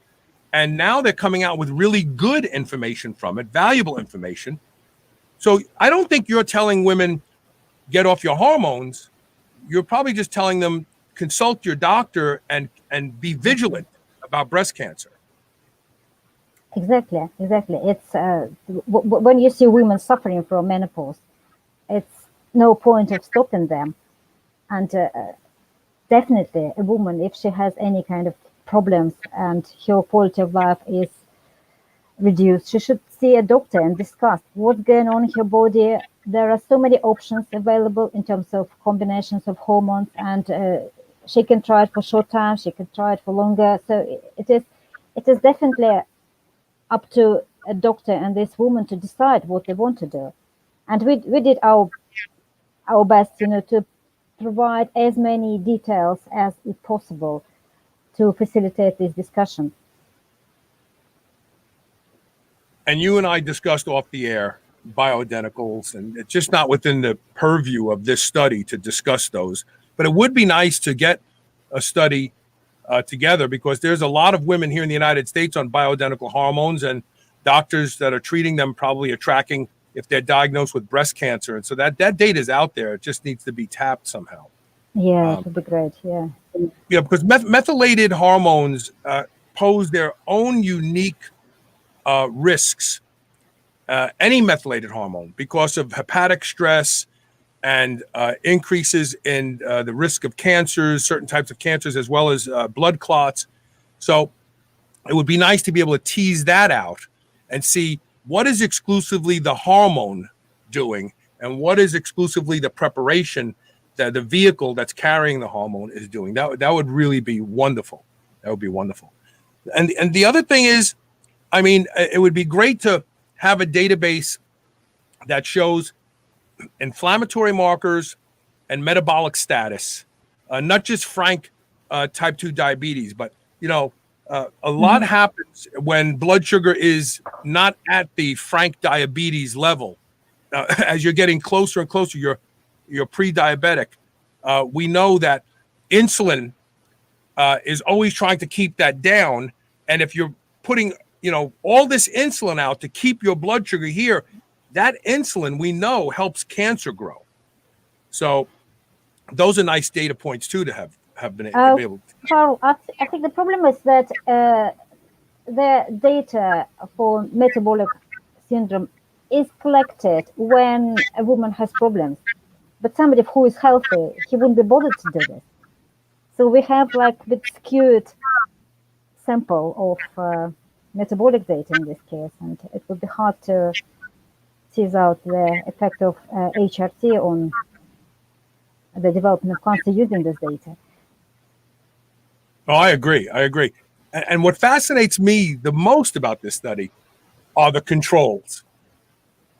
and now they're coming out with really good information from it, valuable information. So I don't think you're telling women, get off your hormones. You're probably just telling them, consult your doctor and be vigilant about breast cancer. Exactly. It's when you see women suffering from menopause, it's no point of stopping them. And definitely a woman, if she has any kind of problems and her quality of life is reduced, she should see a doctor and discuss what's going on in her body. There are so many options available in terms of combinations of hormones, and she can try it for short time, she can try it for longer. So it is definitely up to a doctor and this woman to decide what they want to do. And we did our best, to provide as many details as is possible to facilitate this discussion. And you and I discussed off the air bioidenticals, and it's just not within the purview of this study to discuss those. But it would be nice to get a study together, because there's a lot of women here in the United States on bioidentical hormones, and doctors that are treating them probably are tracking if they're diagnosed with breast cancer. And so that data is out there. It just needs to be tapped somehow. Yeah, it would be great. Yeah. Yeah, because methylated hormones pose their own unique risks. Any methylated hormone, because of hepatic stress and increases in the risk of cancers, certain types of cancers, as well as blood clots. So it would be nice to be able to tease that out and see what is exclusively the hormone doing and what is exclusively the preparation that the vehicle that's carrying the hormone is doing. That would really be wonderful. That would be wonderful. And the other thing is, I mean, it would be great to have a database that shows inflammatory markers and metabolic status, not just frank type 2 diabetes, but a lot happens when blood sugar is not at the frank diabetes level. As you're getting closer and closer, you're pre-diabetic. We know that insulin is always trying to keep that down, and if you're putting all this insulin out to keep your blood sugar here, that insulin we know helps cancer grow. So those are nice data points too to have been able to. Carl, I think the problem is that the data for metabolic syndrome is collected when a woman has problems, but somebody who is healthy, he wouldn't be bothered to do this. So we have like a bit skewed sample of metabolic data in this case, and it would be hard to tease out the effect of HRT on the development of cancer using this data. Oh, I agree. And what fascinates me the most about this study are the controls.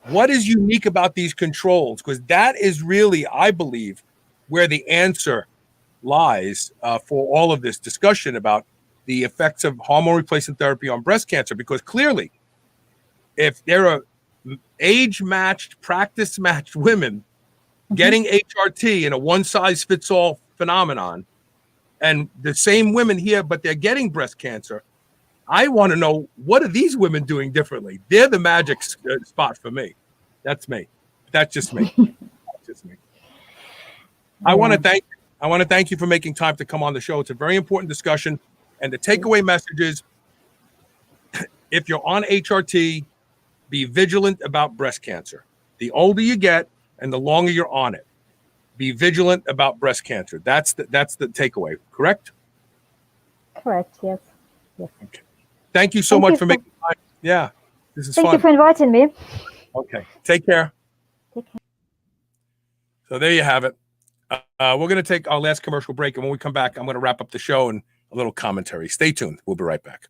What is unique about these controls? Because that is really, I believe, where the answer lies for all of this discussion about the effects of hormone replacement therapy on breast cancer. Because clearly, if there are age-matched, practice-matched women getting HRT in a one-size-fits-all phenomenon, and the same women here, but they're getting breast cancer, I want to know, what are these women doing differently? They're the magic spot for me. That's me. That's just me. That's just me. I want to thank you for making time to come on the show. It's a very important discussion. And the takeaway message is, if you're on HRT, be vigilant about breast cancer. The older you get and the longer you're on it, be vigilant about breast cancer. That's the takeaway, correct? Correct, yes. Okay. Thank you so much for making time. Yeah, this is fun. Thank you for inviting me. Okay, take care. Take care. So there you have it. We're going to take our last commercial break, and when we come back, I'm going to wrap up the show and a little commentary. Stay tuned. We'll be right back.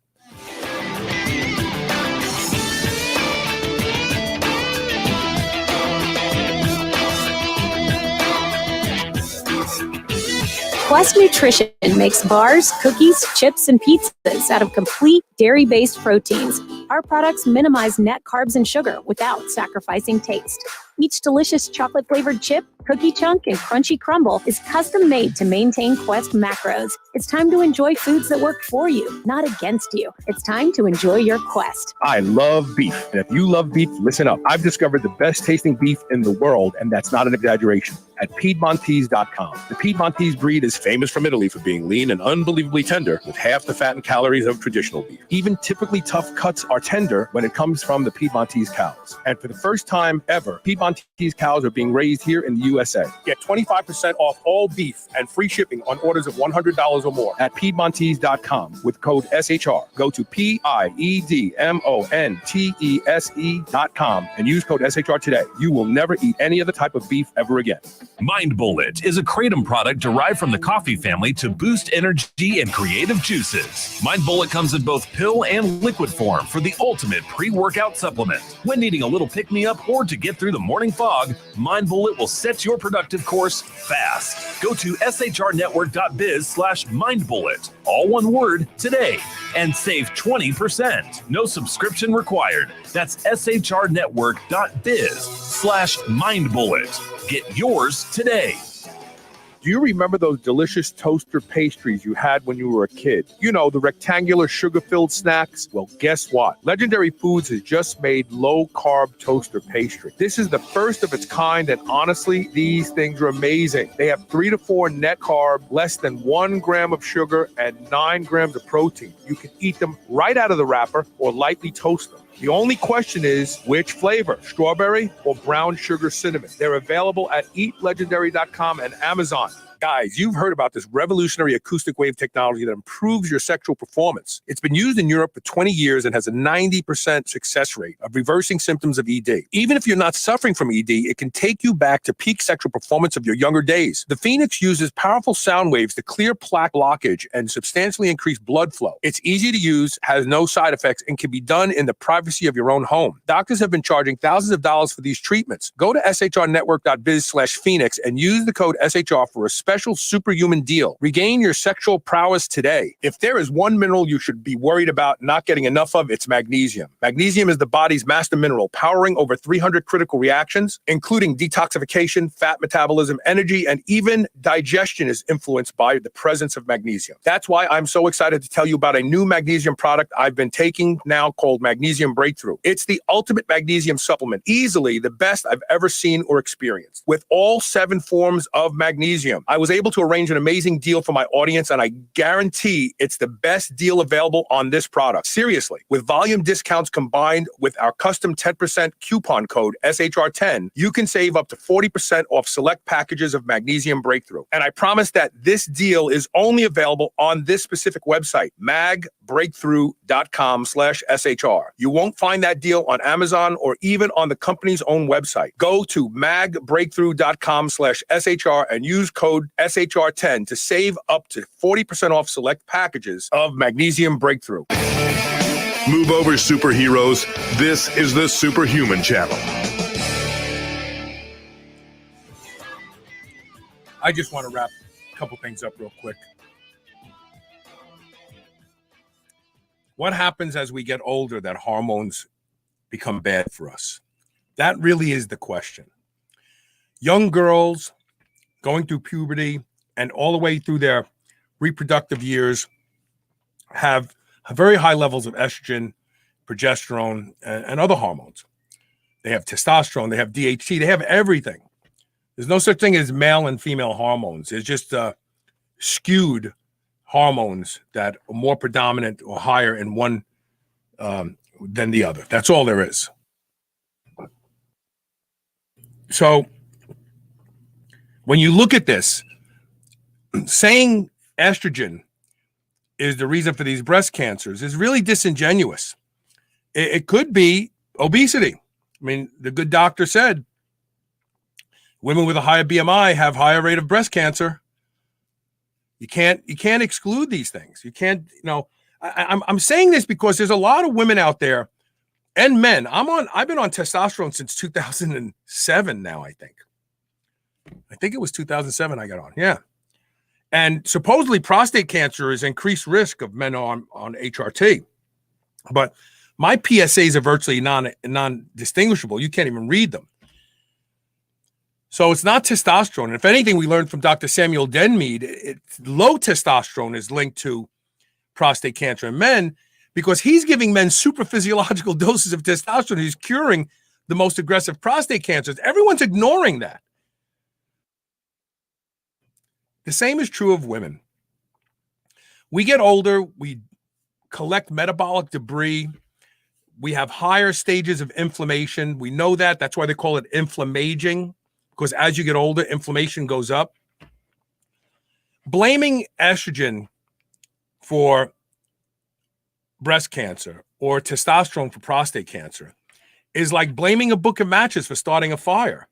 Quest Nutrition makes bars, cookies, chips, and pizzas out of complete dairy-based proteins, Our products minimize net carbs and sugar without sacrificing taste. Each delicious chocolate-flavored chip, cookie chunk, and crunchy crumble is custom-made to maintain Quest macros. It's time to enjoy foods that work for you, not against you. It's time to enjoy your Quest. I love beef. And if you love beef, listen up. I've discovered the best tasting beef in the world, and that's not an exaggeration, at Piedmontese.com. The Piedmontese breed is famous from Italy for being lean and unbelievably tender, with half the fat and calories of traditional beef. Even typically tough cuts are tender when it comes from the Piedmontese cows. And for the first time ever, Piedmontese cows are being raised here in the USA. Get 25% off all beef and free shipping on orders of $100 or more at Piedmontese.com with code SHR. Go to Piedmontese.com and use code SHR today. You will never eat any other type of beef ever again. Mind Bullet is a kratom product derived from the coffee family to boost energy and creative juices. Mind Bullet comes in both pill and liquid form for the ultimate pre-workout supplement. When needing a little pick-me-up or to get through the morning fog, Mind Bullet will set your productive course fast. Go to shrnetwork.biz/mindbullet, all one word, today, and save 20%. No subscription required. That's shrnetwork.biz/mindbullet. Get yours today. Do you remember those delicious toaster pastries you had when you were a kid? You know, the rectangular sugar-filled snacks? Well, guess what? Legendary Foods has just made low-carb toaster pastry. This is the first of its kind, and honestly, these things are amazing. They have 3 to 4 net carb, less than 1 gram of sugar, and 9 grams of protein. You can eat them right out of the wrapper or lightly toast them. The only question is, which flavor, strawberry or brown sugar cinnamon? They're available at eatlegendary.com and Amazon. Guys, you've heard about this revolutionary acoustic wave technology that improves your sexual performance. It's been used in Europe for 20 years and has a 90% success rate of reversing symptoms of ED. Even if you're not suffering from ED, it can take you back to peak sexual performance of your younger days. The Phoenix uses powerful sound waves to clear plaque blockage and substantially increase blood flow. It's easy to use, has no side effects, and can be done in the privacy of your own home. Doctors have been charging thousands of dollars for these treatments. Go to shrnetwork.biz/Phoenix and use the code SHR for a special superhuman deal. Regain your sexual prowess today. If there is one mineral you should be worried about not getting enough of, it's magnesium. Magnesium is the body's master mineral, powering over 300 critical reactions, including detoxification, fat metabolism, energy, and even digestion is influenced by the presence of magnesium. That's why I'm so excited to tell you about a new magnesium product I've been taking now called Magnesium Breakthrough. It's the ultimate magnesium supplement, easily the best I've ever seen or experienced. With all 7 forms of magnesium, I was able to arrange an amazing deal for my audience, and I guarantee it's the best deal available on this product. Seriously, with volume discounts combined with our custom 10% coupon code SHR10, you can save up to 40% off select packages of Magnesium Breakthrough. And I promise that this deal is only available on this specific website, magbreakthrough.com/SHR. You won't find that deal on Amazon or even on the company's own website. Go to magbreakthrough.com/SHR and use code SHR10 to save up to 40% off select packages of Magnesium Breakthrough. Move over, superheroes. This is the Superhuman Channel. I just want to wrap a couple things up real quick. What happens as we get older that hormones become bad for us? That really is the question. Young girls going through puberty and all the way through their reproductive years have very high levels of estrogen, progesterone, and other hormones. They have testosterone, they have DHT, they have everything. There's no such thing as male and female hormones. It's just skewed hormones that are more predominant or higher in one than the other. That's all there is. So when you look at this, saying estrogen is the reason for these breast cancers is really disingenuous. It could be obesity. I mean, the good doctor said women with a higher BMI have higher rate of breast cancer. You can't exclude these things. You can't, I'm saying this because there's a lot of women out there and men. I've been on testosterone since 2007 now, I think. I think it was 2007 I got on. Yeah. And supposedly prostate cancer is increased risk of men on HRT. But My PSAs are virtually non-distinguishable. You can't even read them. So it's not testosterone. And if anything, we learned from Dr. Samuel Denmead, low testosterone is linked to prostate cancer in men because he's giving men super physiological doses of testosterone. He's curing the most aggressive prostate cancers. Everyone's ignoring that. The same is true of women. We get older, we collect metabolic debris, we have higher stages of inflammation. We know that. That's why they call it inflammaging, because as you get older, inflammation goes up. Blaming estrogen for breast cancer or testosterone for prostate cancer is like blaming a book of matches for starting a fire.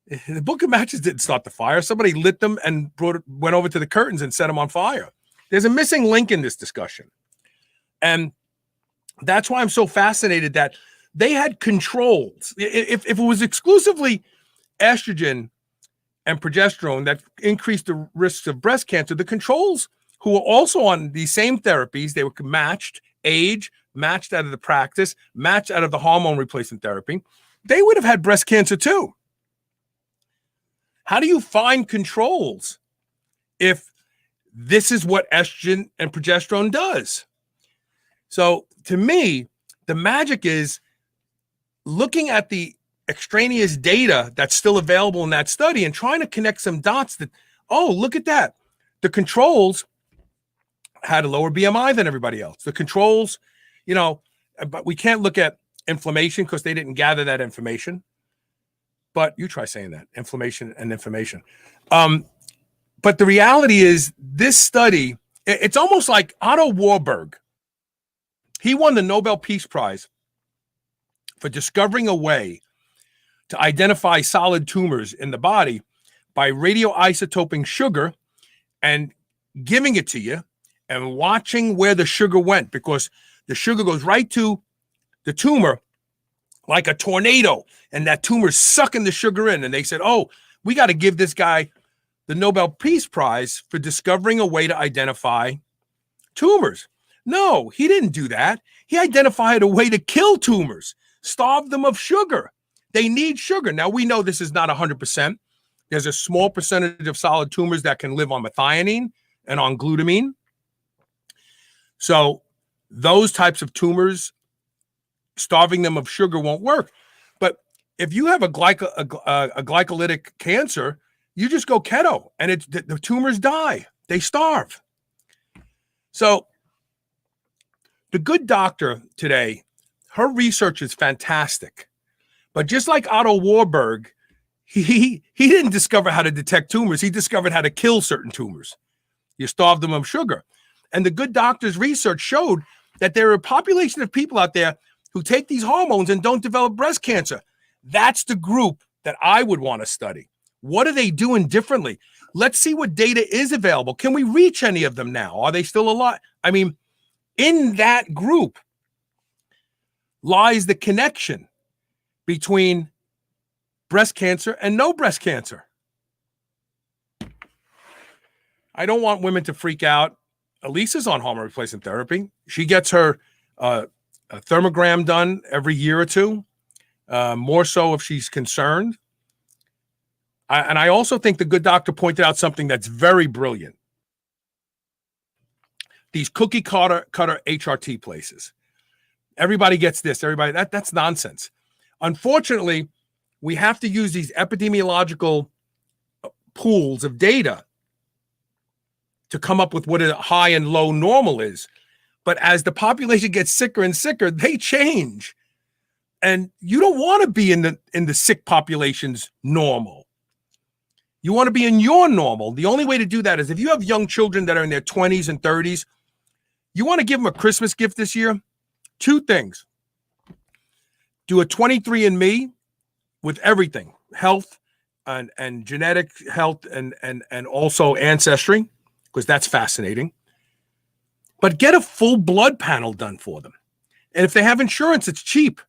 The book of matches didn't start the fire. Somebody lit them and went over to the curtains and set them on fire. There's a missing link in this discussion. And that's why I'm so fascinated that they had controls. If it was exclusively estrogen and progesterone that increased the risks of breast cancer, the controls who were also on these same therapies, they were matched age, matched out of the practice, matched out of the hormone replacement therapy, they would have had breast cancer too. How do you find controls if this is what estrogen and progesterone does? So to me, the magic is looking at the extraneous data that's still available in that study and trying to connect some dots that, oh, look at that. The controls had a lower BMI than everybody else. The controls, but we can't look at inflammation because they didn't gather that information. But you try saying that, inflammation and information. But the reality is this study, it's almost like Otto Warburg. He won the Nobel Peace Prize for discovering a way to identify solid tumors in the body by radioisotoping sugar and giving it to you and watching where the sugar went, because the sugar goes right to the tumor like a tornado, and that tumor's sucking the sugar in. And they said, oh, we got to give this guy the Nobel Peace Prize for discovering a way to identify tumors. No, he didn't do that. He identified a way to kill tumors, starve them of sugar. They need sugar. Now, we know this is not 100%. There's a small percentage of solid tumors that can live on methionine and on glutamine. So those types of tumors, starving them of sugar won't work. But if you have a glycolytic cancer, you just go keto and the tumors die. They starve. So the good doctor today, her research is fantastic. But just like Otto Warburg, he didn't discover how to detect tumors. He discovered how to kill certain tumors. You starve them of sugar. And the good doctor's research showed that there are a population of people out there who take these hormones and don't develop breast cancer. That's the group that I would want to study. What are they doing differently? Let's see what data is available. Can we reach any of them now? Are they still alive? I mean, in that group lies the connection between breast cancer and no breast cancer. I don't want women to freak out. Elisa's on hormone replacement therapy. She gets her a thermogram done every year or two, more so if she's concerned. And I also think the good doctor pointed out something that's very brilliant. These cookie cutter HRT places. Everybody gets this. That's nonsense. Unfortunately, we have to use these epidemiological pools of data to come up with what a high and low normal is. But as the population gets sicker and sicker, they change. And you don't want to be in the sick population's normal. You want to be in your normal. The only way to do that is if you have young children that are in their 20s and 30s, you want to give them a Christmas gift this year. Two things. Do a 23andMe with everything, health and genetic health and also ancestry, because that's fascinating. But get a full blood panel done for them. And if they have insurance, it's cheap.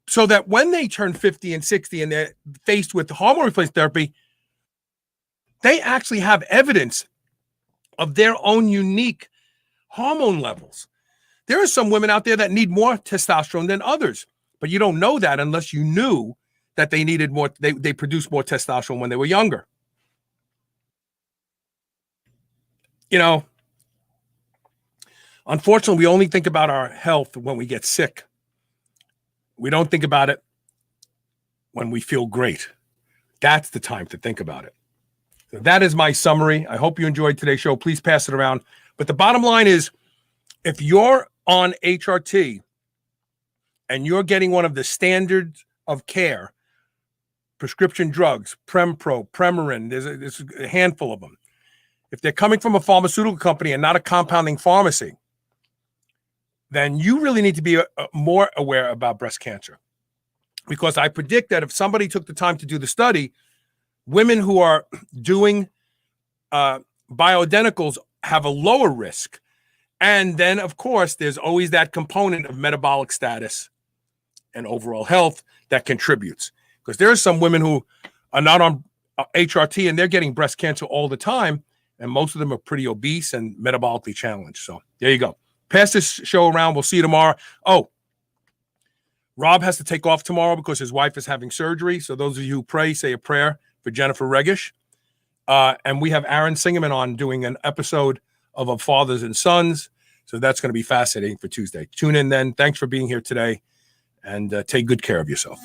So that when they turn 50 and 60 and they're faced with hormone replacement therapy, they actually have evidence of their own unique hormone levels. There are some women out there that need more testosterone than others, but you don't know that unless you knew that they needed more, they produced more testosterone when they were younger. You know, unfortunately, we only think about our health when we get sick. We don't think about it when we feel great. That's the time to think about it. So that is my summary. I hope you enjoyed today's show. Please pass it around. But the bottom line is, if you're on HRT and you're getting one of the standards of care, prescription drugs, Prempro, Premarin, there's a handful of them. If they're coming from a pharmaceutical company and not a compounding pharmacy, then you really need to be more aware about breast cancer. Because I predict that if somebody took the time to do the study, women who are doing bioidenticals have a lower risk. And then, of course, there's always that component of metabolic status and overall health that contributes. Because there are some women who are not on HRT and they're getting breast cancer all the time. And most of them are pretty obese and metabolically challenged. So there you go. Pass this show around. We'll see you tomorrow. Oh, Rob has to take off tomorrow because his wife is having surgery. So those of you who pray, say a prayer for Jennifer Regish. And we have Aaron Singerman on doing an episode of A Fathers and Sons. So that's going to be fascinating for Tuesday. Tune in then. Thanks for being here today. And take good care of yourself.